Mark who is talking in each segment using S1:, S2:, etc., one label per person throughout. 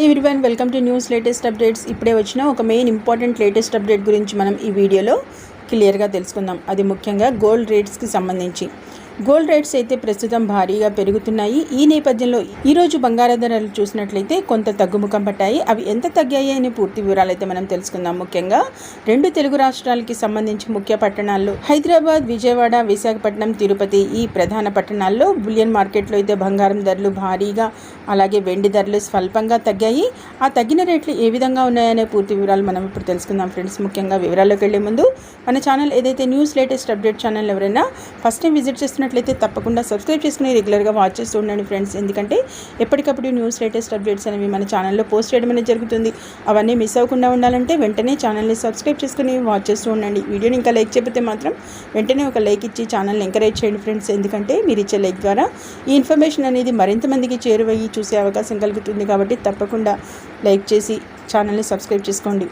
S1: Everyone welcome to news latest updates. ఇప్పుడే వచ్చిన ఒక మెయిన్ ఇంపార్టెంట్ లేటెస్ట్ అప్డేట్ గురించి మనం ఈ వీడియోలో క్లియర్గా తెలుసుకుందాం. అది ముఖ్యంగా గోల్డ్ రేట్స్కి సంబంధించి. గోల్డ్ రేట్స్ అయితే ప్రస్తుతం భారీగా పెరుగుతున్నాయి. ఈ నేపథ్యంలో ఈరోజు బంగారం ధరలు చూసినట్లయితే కొంత తగ్గుముఖం పట్టాయి. అవి ఎంత తగ్గాయి అనే పూర్తి వివరాలు అయితే మనం తెలుసుకుందాం. ముఖ్యంగా రెండు తెలుగు రాష్ట్రాలకి సంబంధించి ముఖ్య పట్టణాల్లో హైదరాబాద్, విజయవాడ, విశాఖపట్నం, తిరుపతి ఈ ప్రధాన పట్టణాల్లో బులియన్ మార్కెట్లో అయితే బంగారం ధరలు భారీగా, అలాగే వెండి ధరలు స్వల్పంగా తగ్గాయి. ఆ తగ్గిన రేట్లు ఏ విధంగా ఉన్నాయనే పూర్తి వివరాలు మనం ఇప్పుడు తెలుసుకుందాం ఫ్రెండ్స్. ముఖ్యంగా వివరాల్లోకి వెళ్లే ముందు మన ఛానల్ ఏదైతే న్యూస్ లేటెస్ట్ అప్డేట్ ఛానల్ ఎవరైనా ఫస్ట్ టైం విజిట్ చేస్తున్నట్లయితే తప్పకుండా సబ్స్క్రైబ్ చేసుకుని రెగ్యులర్గా వాచ్ చేస్తూ ఉండండి ఫ్రెండ్స్. ఎందుకంటే ఎప్పటికప్పుడు న్యూస్ లేటెస్ట్ అప్డేట్స్ అనేవి మన ఛానల్లో పోస్ట్ చేయడం అనేది జరుగుతుంది. అవన్నీ మిస్ అవ్వకుండా ఉండాలంటే వెంటనే ఛానల్ని సబ్స్క్రైబ్ చేసుకుని వాచ్ చేస్తూ ఉండండి. వీడియోని ఇంకా లైక్ చేయకపోతే మాత్రం వెంటనే ఒక లైక్ ఇచ్చి ఛానల్ని ఎంకరేజ్ చేయండి ఫ్రెండ్స్. ఎందుకంటే మీరు ఇచ్చే లైక్ ద్వారా ఈ ఇన్ఫర్మేషన్ అనేది మరింత మందికి చేరువయ్యి చూసే అవకాశం కలుగుతుంది. కాబట్టి తప్పకుండా లైక్ చేసి ఛానల్ని సబ్స్క్రైబ్ చేసుకోండి.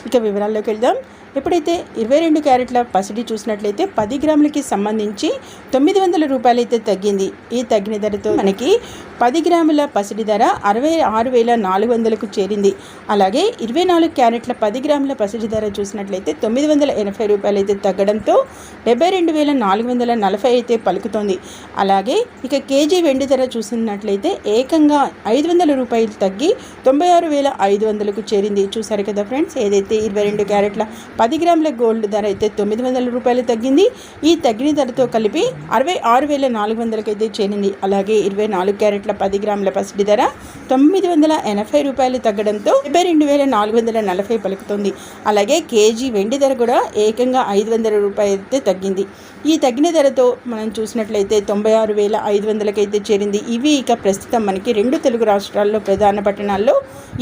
S1: ఇక వివరాల్లోకి వెళ్దాం. ఎప్పుడైతే 22 క్యారెట్ల పసిడి చూసినట్లయితే 10 గ్రాములకి సంబంధించి 900 రూపాయలు అయితే తగ్గింది. ఈ తగ్గిన ధరతో మనకి 10 గ్రాముల పసిడి ధర 66,400కు చేరింది. అలాగే 24 క్యారెట్ల 10 గ్రాముల పసిడి ధర చూసినట్లయితే 980 రూపాయలు అయితే తగ్గడంతో 72,440 అయితే పలుకుతోంది. అలాగే ఇక కేజీ వెండి ధర చూసినట్లయితే ఏకంగా 500 రూపాయలు తగ్గి 96,500కు చేరింది. చూసారు కదా ఫ్రెండ్స్, ఏదైతే 22 క్యారెట్ల 10 గ్రాముల గోల్డ్ ధర అయితే 900 రూపాయలు తగ్గింది. ఈ తగ్గిన ధరతో కలిపి 66,400కి అయితే చేరింది. అలాగే 24 క్యారెట్ల 10 గ్రాముల పసిడి ధర 980 రూపాయలు తగ్గడంతో 72,440 పలుకుతుంది. అలాగే కేజీ వెండి ధర కూడా ఏకంగా 500 రూపాయలు అయితే తగ్గింది. ఈ తగ్గిన ధరతో మనం చూసినట్లయితే 96,500కి అయితే చేరింది. ఇవి ఇక ప్రస్తుతం మనకి రెండు తెలుగు రాష్ట్రాల్లో ప్రధాన పట్టణాల్లో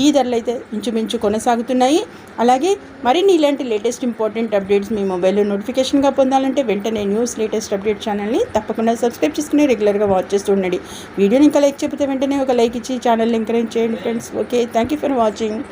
S1: ఈ ధరలు అయితే ఇంచుమించు కొనసాగుతున్నాయి. అలాగే మరిన్ని ఇలాంటి లేటెస్ట్ ఇంపార్టెంట్ అప్డేట్స్ మీ మొబైల్లో నోటిఫికేషన్గా పొందాలంటే వెంటనే న్యూస్ లేటెస్ట్ అప్డేట్ ఛానల్ని తప్పకుండా సబ్స్క్రైబ్ చేసుకుని రెగ్యులర్గా వాచ్ చేస్తూ ఉండండి. వీడియోని ఇంకా లైక్ చేయకపోతే వెంటనే ఒక లైక్ ఇచ్చి ఛానల్ని ఎంకరేజ్ చేయండి friends. Okay, thank you for watching.